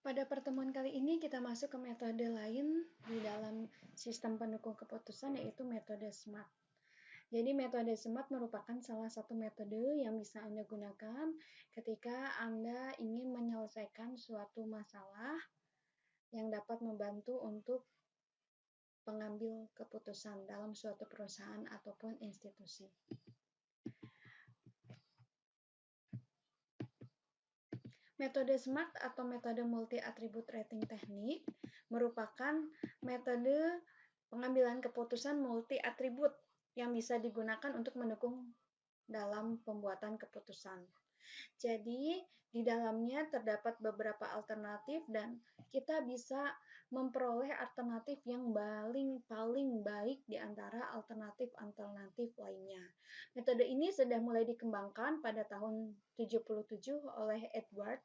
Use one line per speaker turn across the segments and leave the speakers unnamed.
Pada pertemuan kali ini kita masuk ke metode lain di dalam sistem pendukung keputusan, yaitu metode SMART. Jadi metode SMART merupakan salah satu metode yang bisa Anda gunakan ketika Anda ingin menyelesaikan suatu masalah yang dapat membantu untuk pengambil keputusan dalam suatu perusahaan ataupun institusi. Metode SMART atau metode multi attribute rating teknik merupakan metode pengambilan keputusan multi atribut yang bisa digunakan untuk mendukung dalam pembuatan keputusan. Jadi, di dalamnya terdapat beberapa alternatif dan kita bisa memperoleh alternatif yang paling baik di antara alternatif-alternatif lainnya. Metode ini sudah mulai dikembangkan pada tahun 77 oleh Edward.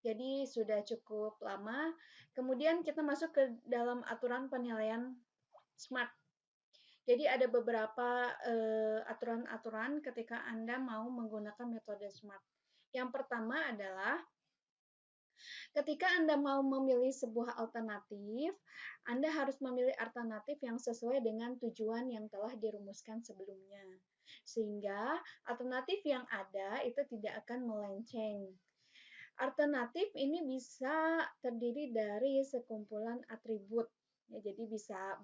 Jadi sudah cukup lama. Kemudian kita masuk ke dalam aturan penilaian SMART. Jadi ada beberapa aturan-aturan ketika Anda mau menggunakan metode SMART. Yang pertama adalah ketika Anda mau memilih sebuah alternatif, Anda harus memilih alternatif yang sesuai dengan tujuan yang telah dirumuskan sebelumnya. Sehingga alternatif yang ada itu tidak akan melenceng. Alternatif ini bisa terdiri dari sekumpulan atribut. Ya, jadi bisa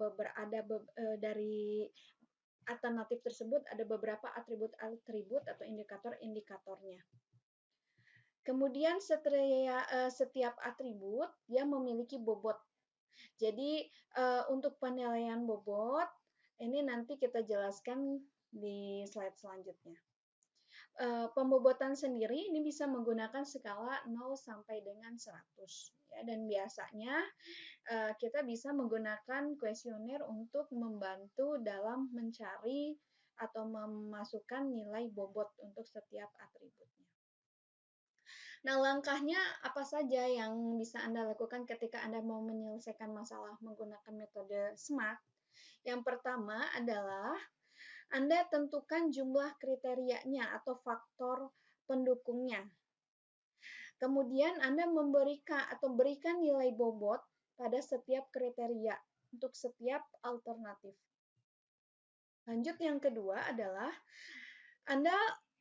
dari alternatif tersebut ada beberapa atribut-atribut atau indikator-indikatornya. Kemudian setiap atribut dia memiliki bobot. Jadi untuk penilaian bobot ini nanti kita jelaskan di slide selanjutnya. Pembobotan sendiri ini bisa menggunakan skala 0 sampai dengan 100 ya, dan biasanya kita bisa menggunakan kuesioner untuk membantu dalam mencari atau memasukkan nilai bobot untuk setiap atributnya. Nah, langkahnya apa saja yang bisa Anda lakukan ketika Anda mau menyelesaikan masalah menggunakan metode SMART? Yang pertama adalah Anda tentukan jumlah kriterianya atau faktor pendukungnya. Kemudian Anda berikan nilai bobot pada setiap kriteria untuk setiap alternatif. Lanjut, yang kedua adalah Anda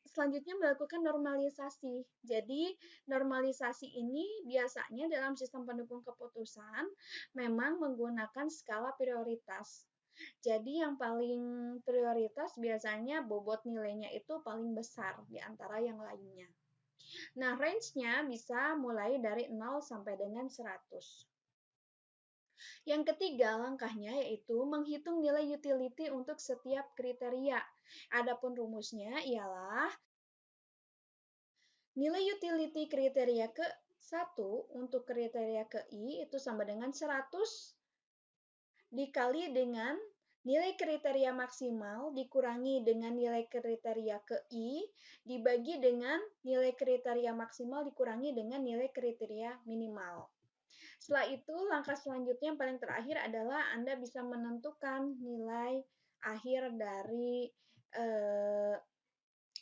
selanjutnya melakukan normalisasi. Jadi normalisasi ini biasanya dalam sistem pendukung keputusan memang menggunakan skala prioritas. Jadi yang paling prioritas biasanya bobot nilainya itu paling besar di antara yang lainnya. Nah, range-nya bisa mulai dari 0 sampai dengan 100. Yang ketiga langkahnya yaitu menghitung nilai utility untuk setiap kriteria. Adapun rumusnya ialah nilai utility kriteria ke-1 untuk kriteria ke-I itu sama dengan 100 dikali dengan nilai kriteria maksimal dikurangi dengan nilai kriteria ke-I dibagi dengan nilai kriteria maksimal dikurangi dengan nilai kriteria minimal. Setelah itu, langkah selanjutnya yang paling terakhir adalah Anda bisa menentukan nilai akhir dari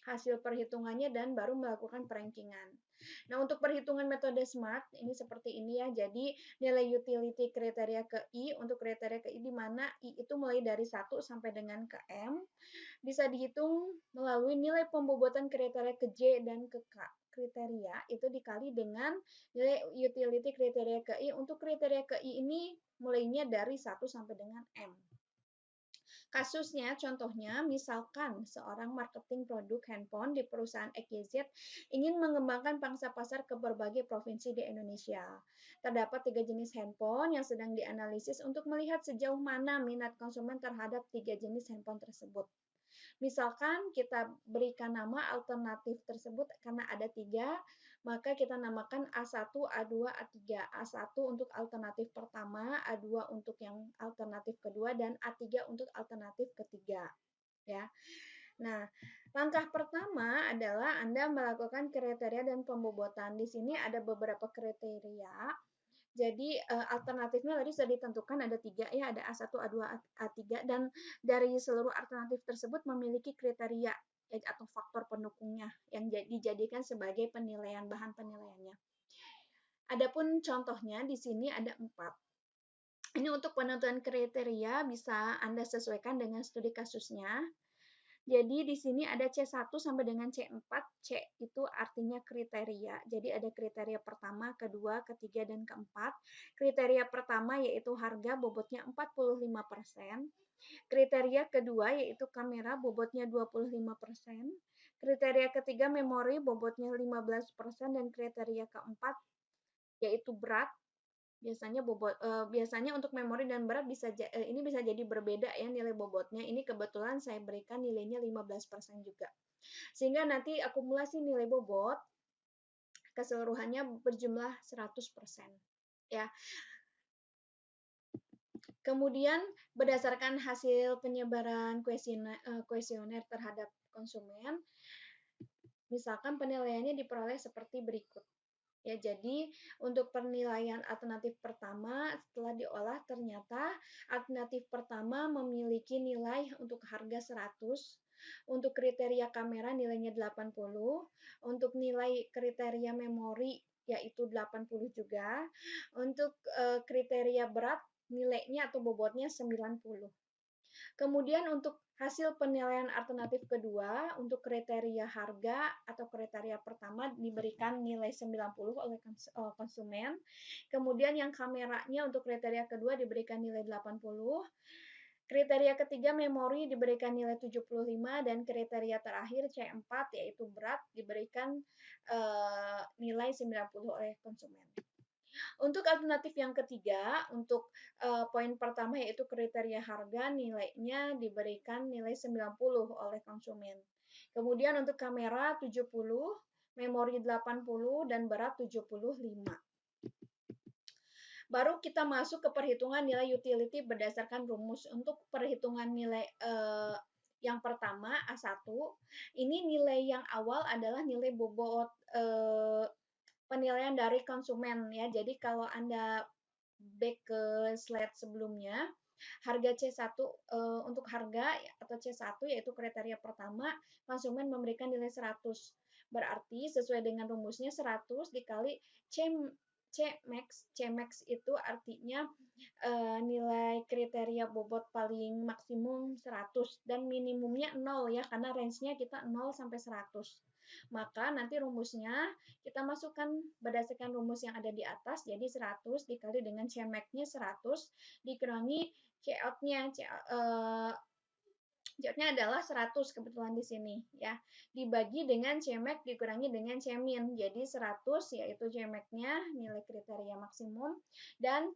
hasil perhitungannya dan baru melakukan perankingan. Nah, untuk perhitungan metode SMART ini seperti ini ya. Jadi, nilai utility kriteria ke I untuk kriteria ke I di mana I itu mulai dari 1 sampai dengan ke M bisa dihitung melalui nilai pembobotan kriteria ke J dan ke K. Kriteria itu dikali dengan nilai utility kriteria ke I. Untuk kriteria ke I ini mulainya dari 1 sampai dengan M. Kasusnya, contohnya, misalkan seorang marketing produk handphone di perusahaan XYZ ingin mengembangkan pangsa pasar ke berbagai provinsi di Indonesia. Terdapat 3 jenis handphone yang sedang dianalisis untuk melihat sejauh mana minat konsumen terhadap 3 jenis handphone tersebut. Misalkan kita berikan nama alternatif tersebut karena ada 3, maka kita namakan A1, A2, A3. A1 untuk alternatif pertama, A2 untuk yang alternatif kedua, dan A3 untuk alternatif ketiga. Ya. Nah, langkah pertama adalah Anda melakukan kriteria dan pembobotan. Di sini ada beberapa kriteria. Jadi alternatifnya tadi sudah ditentukan ada 3 ya, ada A1, A2, A3, dan dari seluruh alternatif tersebut memiliki kriteria atau faktor pendukungnya yang dijadikan sebagai bahan penilaiannya. Adapun contohnya di sini ada 4. Ini untuk penentuan kriteria bisa Anda sesuaikan dengan studi kasusnya. Jadi di sini ada C1 sampai dengan C4. C itu artinya kriteria. Jadi ada kriteria pertama, kedua, ketiga, dan keempat. Kriteria pertama yaitu harga bobotnya 45%. Kriteria kedua yaitu kamera bobotnya 25%. Kriteria ketiga memori bobotnya 15%. Dan kriteria keempat yaitu berat. Biasanya untuk memori dan berat ini bisa jadi berbeda ya nilai bobotnya. Ini kebetulan saya berikan nilainya 15% juga. Sehingga nanti akumulasi nilai bobot keseluruhannya berjumlah 100%. Ya. Kemudian berdasarkan hasil penyebaran kuesioner terhadap konsumen, misalkan penilaiannya diperoleh seperti berikut. Ya, jadi untuk penilaian alternatif pertama setelah diolah ternyata alternatif pertama memiliki nilai untuk harga 100, untuk kriteria kamera nilainya 80, untuk nilai kriteria memori yaitu 80 juga, untuk kriteria berat nilainya atau bobotnya 90. Kemudian untuk hasil penilaian alternatif kedua, untuk kriteria harga atau kriteria pertama diberikan nilai 90 oleh konsumen. Kemudian yang kameranya untuk kriteria kedua diberikan nilai 80. Kriteria ketiga memori diberikan nilai 75 dan kriteria terakhir C4 yaitu berat diberikan nilai 90 oleh konsumen. Untuk alternatif yang ketiga, untuk poin pertama yaitu kriteria harga, nilainya diberikan nilai 90 oleh konsumen. Kemudian untuk kamera 70, memori 80, dan berat 75. Baru kita masuk ke perhitungan nilai utility berdasarkan rumus. Untuk perhitungan nilai yang pertama, A1, ini nilai yang awal adalah nilai bobot penilaian dari konsumen ya. Jadi kalau Anda back ke slide sebelumnya, harga C1 untuk harga atau C1 yaitu kriteria pertama, konsumen memberikan nilai 100. Berarti sesuai dengan rumusnya 100 dikali Cmax itu artinya nilai kriteria bobot paling maksimum 100 dan minimumnya 0 ya, karena range-nya kita 0 sampai 100. Maka nanti rumusnya kita masukkan berdasarkan rumus yang ada di atas, jadi 100 dikali dengan Cmax-nya 100 dikurangi Cout-nya. Cout-nya adalah 100 kebetulan di sini ya. Dibagi dengan Cmax dikurangi dengan Cmin. Jadi 100 yaitu Cmax-nya nilai kriteria maksimum dan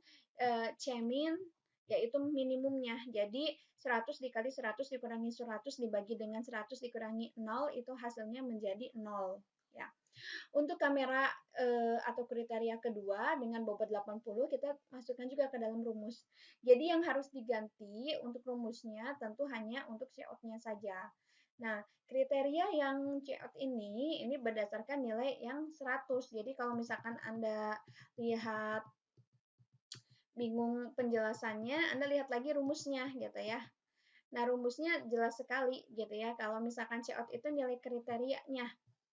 Cmin yaitu minimumnya. Jadi 100 dikali 100 dikurangi 100 dibagi dengan 100 dikurangi 0 itu hasilnya menjadi 0 ya. Untuk kamera atau kriteria kedua dengan bobot 80 kita masukkan juga ke dalam rumus. Jadi yang harus diganti untuk rumusnya tentu hanya untuk Cout-nya saja. Nah, kriteria yang Cout ini berdasarkan nilai yang 100. Jadi kalau misalkan Anda lihat bingung penjelasannya, Anda lihat lagi rumusnya gitu ya. Nah, rumusnya jelas sekali gitu ya. Kalau misalkan Cout itu nilai kriterianya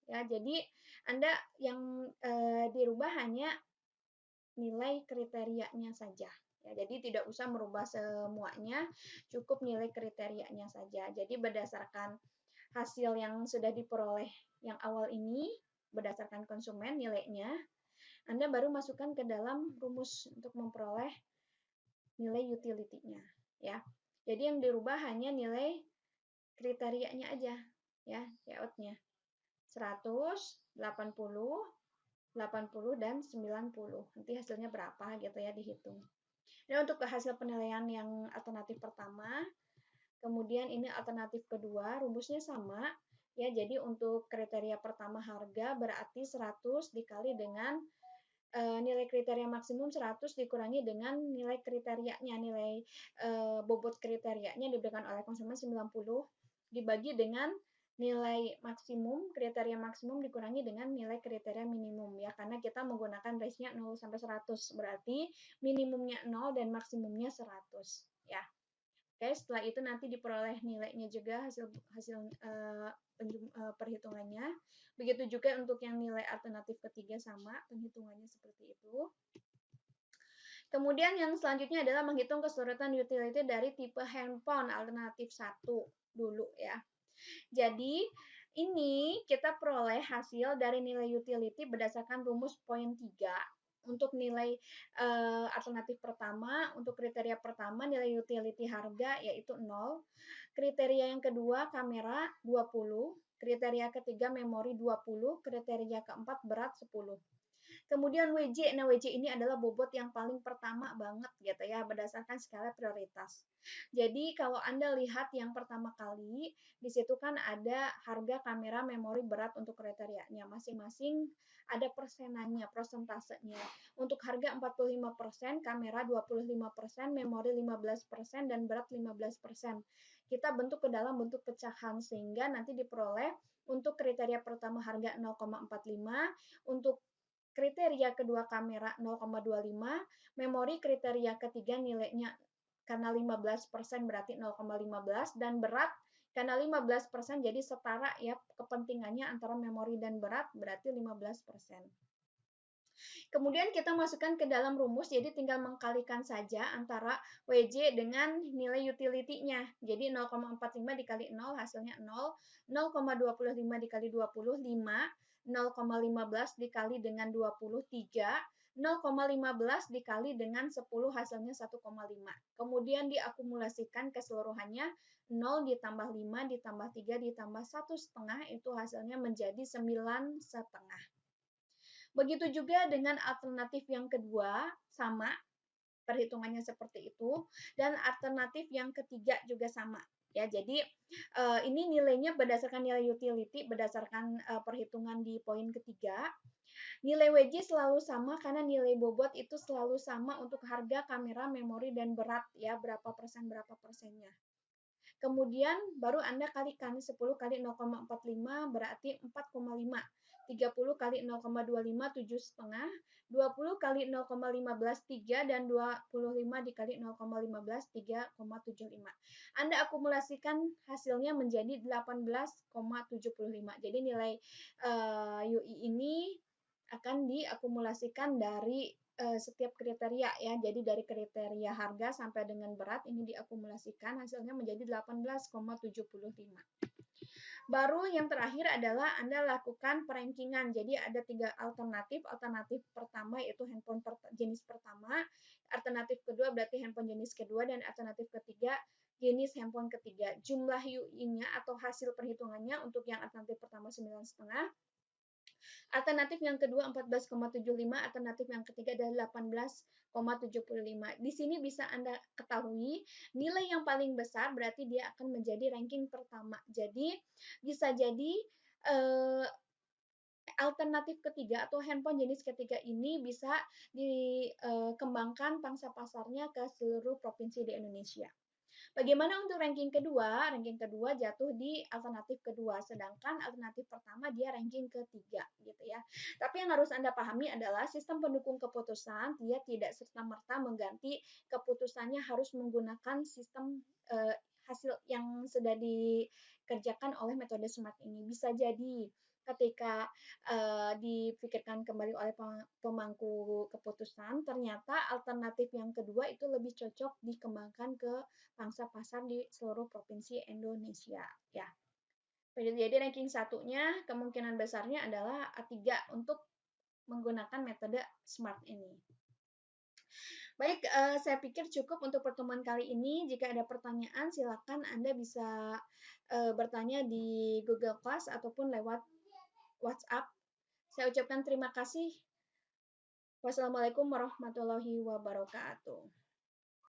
ya. Jadi Anda yang dirubah hanya nilai kriterianya saja. Ya, jadi tidak usah merubah semuanya, cukup nilai kriterianya saja. Jadi berdasarkan hasil yang sudah diperoleh yang awal ini, berdasarkan konsumen nilainya, Anda baru masukkan ke dalam rumus untuk memperoleh nilai utility-nya. Ya. Jadi yang dirubah hanya nilai kriterianya aja, ya, Cout-nya. 100, 80, 80, dan 90. Nanti hasilnya berapa gitu ya dihitung. Ini untuk hasil penilaian yang alternatif pertama. Kemudian ini alternatif kedua, rumusnya sama. Ya, jadi untuk kriteria pertama harga berarti 100 dikali dengan nilai kriteria maksimum 100 dikurangi dengan nilai kriterianya, nilai bobot kriterianya diberikan oleh konsumen 90 dibagi dengan nilai maksimum, kriteria maksimum dikurangi dengan nilai kriteria minimum ya, karena kita menggunakan range-nya 0 sampai 100, berarti minimumnya 0 dan maksimumnya 100 ya. Oke, setelah itu nanti diperoleh nilainya juga hasil perhitungannya. Begitu juga untuk yang nilai alternatif ketiga sama, penghitungannya seperti itu. Kemudian yang selanjutnya adalah menghitung keseluruhan utility dari tipe handphone alternatif 1 dulu ya. Jadi, ini kita peroleh hasil dari nilai utility berdasarkan rumus poin 3. Untuk nilai alternatif pertama, untuk kriteria pertama nilai utility harga yaitu 0. Kriteria yang kedua kamera 20. Kriteria ketiga memori 20. Kriteria keempat berat 10. Kemudian WJ, nah WJ ini adalah bobot yang paling pertama banget gitu ya, berdasarkan skala prioritas. Jadi kalau Anda lihat yang pertama kali, di situ kan ada harga kamera memori berat untuk kriterianya. Masing-masing ada persenannya, persentasenya. Untuk harga 45%, kamera 25%, memori 15%, dan berat 15%. Kita bentuk ke dalam bentuk pecahan, sehingga nanti diperoleh untuk kriteria pertama harga 0,45, untuk kriteria kedua kamera 0,25, memori kriteria ketiga nilainya karena 15% berarti 0,15, dan berat karena 15% jadi setara ya kepentingannya antara memori dan berat berarti 15%. Kemudian kita masukkan ke dalam rumus, jadi tinggal mengkalikan saja antara WJ dengan nilai utility-nya. Jadi 0,45 dikali 0 hasilnya 0, 0,25 dikali 20, 5, 0,15 dikali dengan 20, 3, 0,15 dikali dengan 10 hasilnya 1,5. Kemudian diakumulasikan keseluruhannya 0 ditambah 5 ditambah 3 ditambah 1,5 itu hasilnya menjadi 9,5. Begitu juga dengan alternatif yang kedua, sama, perhitungannya seperti itu, dan alternatif yang ketiga juga sama. Ya, jadi ini nilainya berdasarkan nilai utility, berdasarkan perhitungan di poin ketiga. Nilai WJ selalu sama karena nilai bobot itu selalu sama untuk harga, kamera, memori, dan berat ya, berapa persennya. Kemudian baru Anda kalikan 10 kali 0,45 berarti 4,5. 30 kali 0,25 7,5, 20 kali 0,15 3, dan 25 dikali 0,15 3,75. Anda akumulasikan hasilnya menjadi 18,75. Jadi nilai UI ini akan diakumulasikan dari setiap kriteria ya. Jadi dari kriteria harga sampai dengan berat ini diakumulasikan hasilnya menjadi 18,75. Baru yang terakhir adalah Anda lakukan perankingan. Jadi ada 3 alternatif. Alternatif pertama yaitu handphone jenis pertama, alternatif kedua berarti handphone jenis kedua, dan alternatif ketiga jenis handphone ketiga. Jumlah UI-nya atau hasil perhitungannya untuk yang alternatif pertama 9,5, alternatif yang kedua 14,75, alternatif yang ketiga adalah 18,75. Di sini bisa Anda ketahui nilai yang paling besar berarti dia akan menjadi ranking pertama. Jadi bisa jadi alternatif ketiga atau handphone jenis ketiga ini bisa dikembangkan pangsa pasarnya ke seluruh provinsi di Indonesia. Bagaimana untuk ranking kedua? Ranking kedua jatuh di alternatif kedua, sedangkan alternatif pertama dia ranking ketiga, gitu ya. Tapi yang harus Anda pahami adalah sistem pendukung keputusan dia tidak serta-merta mengganti keputusannya harus menggunakan sistem hasil yang sudah dikerjakan oleh metode SMART ini. Bisa jadi ketika dipikirkan kembali oleh pemangku keputusan, ternyata alternatif yang kedua itu lebih cocok dikembangkan ke pangsa pasar di seluruh provinsi Indonesia. Ya. Jadi ranking satunya kemungkinan besarnya adalah A3 untuk menggunakan metode SMART ini. Baik, saya pikir cukup untuk pertemuan kali ini. Jika ada pertanyaan, silakan Anda bisa bertanya di Google Class ataupun lewat WhatsApp. Saya ucapkan terima kasih. Wassalamualaikum warahmatullahi wabarakatuh.